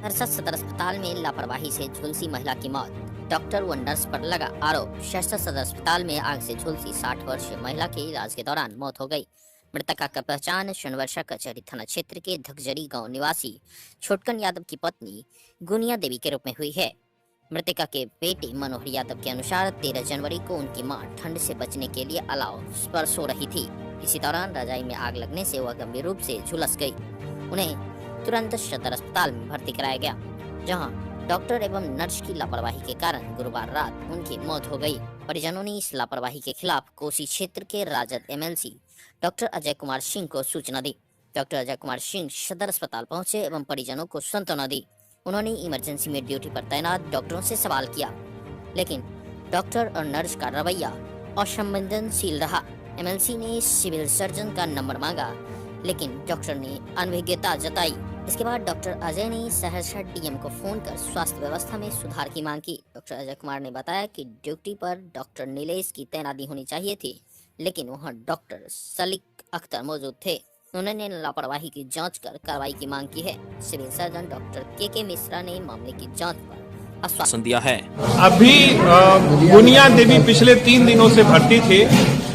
सहरसा सदर अस्पताल में लापरवाही से झुलसी महिला की मौत। डॉक्टर व नर्स पर लगा आरोप। सहरसा सदर अस्पताल में आग से झुलसी 60 वर्षीय महिला की इलाज के दौरान मौत हो गई। मृतका का पहचान सोनवर्षा कचहरी थाना क्षेत्र के धकजरी गांव निवासी छोटकन यादव की पत्नी गुनिया देवी के रूप में हुई है। मृतका के बेटे मनोहर यादव के अनुसार 13 जनवरी को उनकी मां ठंड से बचने के लिए अलाव पर सो रही थी। इसी दौरान रजाई में आग लगने से वह गंभीर रूप से झुलस गई। उन्हें तुरंत सदर अस्पताल में भर्ती कराया गया, जहां डॉक्टर एवं नर्स की लापरवाही के कारण गुरुवार रात उनकी मौत हो गई। परिजनों ने इस लापरवाही के खिलाफ कोसी क्षेत्र के राजद एमएलसी डॉक्टर अजय कुमार सिंह को सूचना दी। डॉक्टर अजय कुमार सिंह सदर अस्पताल पहुंचे एवं परिजनों को सांत्वना दी। उन्होंने इमरजेंसी में ड्यूटी पर तैनात डॉक्टरों से सवाल किया, लेकिन डॉक्टर और नर्स का रवैया असंवेदनशील रहा। एमएलसी ने सिविल सर्जन का नंबर मांगा, लेकिन डॉक्टर ने अनभिज्ञता जताई। इसके बाद डॉक्टर अजय ने सहरसा डीएम को फोन कर स्वास्थ्य व्यवस्था में सुधार की मांग की। डॉक्टर अजय कुमार ने बताया कि ड्यूटी पर डॉक्टर नीलेश की तैनाती होनी चाहिए थी, लेकिन वहां डॉक्टर सलीक अख्तर मौजूद थे। उन्होंने लापरवाही की जांच कर कार्रवाई की मांग की है। सिविल सर्जन डॉक्टर के मिश्रा ने मामले की जांच पर आश्वासन दिया है। अभी गुनिया देवी पिछले 3 दिनों से भर्ती थे।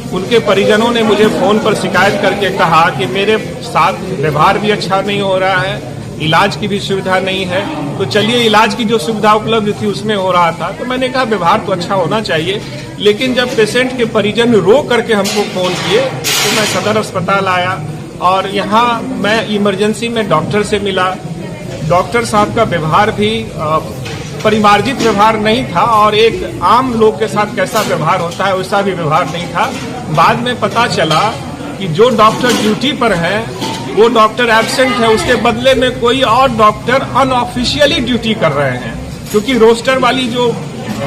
उनके परिजनों ने मुझे फोन पर शिकायत करके कहा कि मेरे साथ व्यवहार भी अच्छा नहीं हो रहा है, इलाज की भी सुविधा नहीं है। तो चलिए, इलाज की जो सुविधा उपलब्ध थी उसमें हो रहा था, तो मैंने कहा व्यवहार तो अच्छा होना चाहिए। लेकिन जब पेशेंट के परिजन रो करके हमको फोन किए तो मैं सदर अस्पताल आया और यहाँ मैं इमरजेंसी में डॉक्टर से मिला। डॉक्टर साहब का व्यवहार भी परिमार्जित व्यवहार नहीं था और एक आम लोग के साथ कैसा व्यवहार होता है वैसा भी व्यवहार नहीं था। बाद में पता चला कि जो डॉक्टर ड्यूटी पर है वो डॉक्टर एब्सेंट है, उसके बदले में कोई और डॉक्टर अनऑफिशियली ड्यूटी कर रहे हैं। क्योंकि रोस्टर वाली जो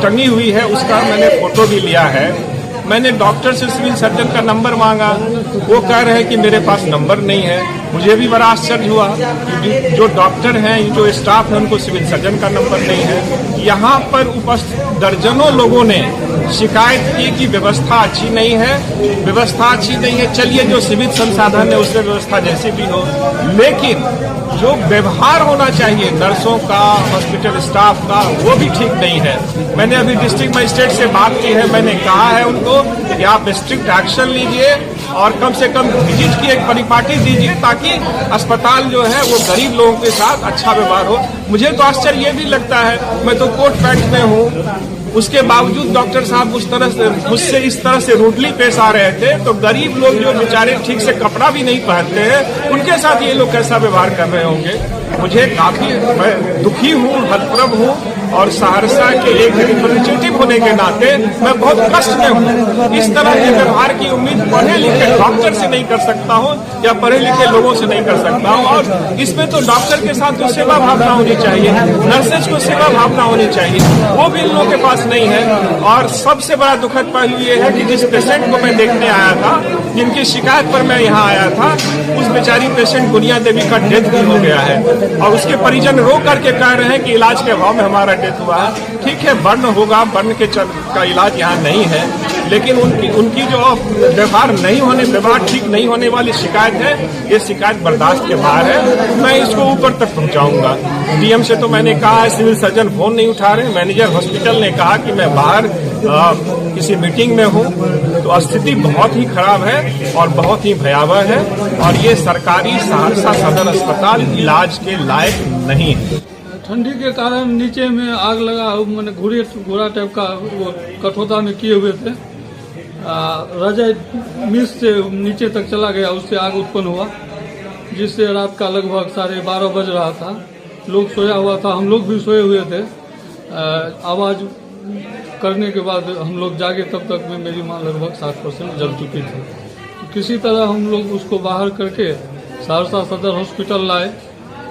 टंगी हुई है उसका मैंने फोटो भी लिया है। मैंने डॉक्टर से सिविल सर्जन का नंबर मांगा, वो कह रहे हैं कि मेरे पास नंबर नहीं है। मुझे भी बड़ा आश्चर्य हुआ कि जो डॉक्टर हैं, जो स्टाफ है, उनको सिविल सर्जन का नंबर नहीं है। यहाँ पर उपस्थित दर्जनों लोगों ने शिकायत की कि व्यवस्था अच्छी नहीं है, व्यवस्था अच्छी नहीं है। चलिए, जो सीमित संसाधन है उसमें व्यवस्था जैसी भी हो, लेकिन जो व्यवहार होना चाहिए नर्सों का, हॉस्पिटल स्टाफ का, वो भी ठीक नहीं है। मैंने अभी डिस्ट्रिक्ट मजिस्ट्रेट से बात की है। मैंने कहा है उनको कि आप स्ट्रिक्ट एक्शन लीजिए और कम से कम विजिट की एक परिपाटी दीजिए, ताकि अस्पताल जो है वो गरीब लोगों के साथ अच्छा व्यवहार हो। मुझे तो आश्चर्य ये भी लगता है, मैं तो कोट पैंट में हूँ, उसके बावजूद डॉक्टर साहब मुझसे इस तरह से रूडली पेश आ रहे थे। तो गरीब लोग जो बेचारे ठीक से कपड़ा भी नहीं पहनते हैं, उनके साथ ये लोग कैसा व्यवहार कर रहे होंगे। मुझे काफी, मैं दुखी हूँ, हतप्रभ हूँ और सहरसा के एक रिप्रेजेंटेटिव होने के नाते मैं बहुत कष्ट में हूँ। इस तरह के व्यवहार की उम्मीद पढ़े लिखे डॉक्टर से नहीं कर सकता हूँ या पढ़े लिखे लोगों से नहीं कर सकता हूँ। और इसमें तो डॉक्टर के साथ तो सेवा भावना होनी चाहिए, नर्सेज को सेवा भावना होनी चाहिए, वो भी इन लोगों के पास नहीं है। और सबसे बड़ा दुखद पहलू ये है कि जिस पेशेंट को मैं देखने आया था, जिनकी शिकायत पर मैं यहाँ आया था, उस बेचारी पेशेंट गुनिया देवी का डेथ भी हो गया है और उसके परिजन रो करके कह रहे हैं कि इलाज के अभाव में हमारा डेथ हुआ है। ठीक है, बर्न होगा, बर्न के का इलाज यहाँ नहीं है, लेकिन उनकी जो व्यवहार ठीक नहीं होने वाली शिकायत है, ये शिकायत बर्दाश्त के बाहर है। मैं इसको ऊपर तक पहुँचाऊंगा। डीएम से तो मैंने कहा है, सिविल सर्जन फोन नहीं उठा रहे। मैनेजर हॉस्पिटल ने कहा कि मैं बाहर किसी मीटिंग में हूँ। तो स्थिति बहुत ही खराब है और बहुत ही भयावह है और ये सरकारी सहरसा सदर अस्पताल इलाज के लायक नहीं है। ठंडी के कारण नीचे में आग लगा, मैंने घोड़ा टाइप का वो कठोता में किए हुए थे। रजाई मिस से नीचे तक चला गया, उससे आग उत्पन्न हुआ, जिससे रात का लगभग 12:30 बज रहा था। लोग सोया हुआ था, हम लोग भी सोए हुए थे। आवाज करने के बाद हम लोग जागे, तब तक में मेरी मां लगभग 60% जल चुकी थी। तो किसी तरह हम लोग उसको बाहर करके सहरसा सदर हॉस्पिटल लाए।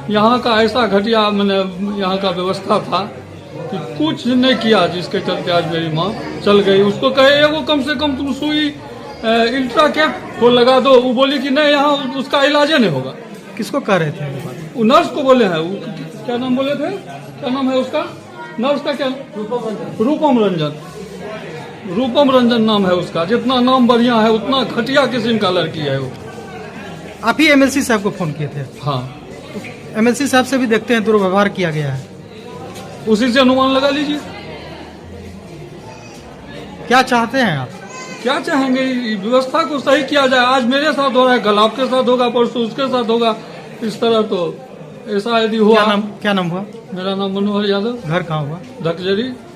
यहाँ का ऐसा घटिया मैंने यहाँ का व्यवस्था था कि कुछ नहीं किया, जिसके चलते आज मेरी माँ चल गई। उसको कहे वो कम से कम तुम सुई इंट्रा कैप को लगा दो, वो बोली कि नहीं, यहाँ उसका इलाज नहीं होगा। किसको कह रहे थे? वो नर्स को बोले हैं। क्या नाम बोले थे? क्या नाम है उसका? नर्स का क्या? रूपम रंजन नाम है उसका। जितना नाम बढ़िया है उतना घटिया किस्म का लड़की है वो। आप ही एमएलसी साहब को फोन किए थे? हाँ। तो एमएलसी साहब से भी देखते हैं दुर्व्यवहार किया गया है, उसी से अनुमान लगा लीजिए। क्या चाहते हैं आप? क्या चाहेंगे, व्यवस्था को सही किया जाए। आज मेरे साथ हो रहा है, कल आपके साथ होगा, परसों उसके साथ होगा। इस तरह तो ऐसा यदि हुआ। क्या नाम हुआ? मेरा नाम मनोहर यादव, घर कहाँ हुआ? धकजरी।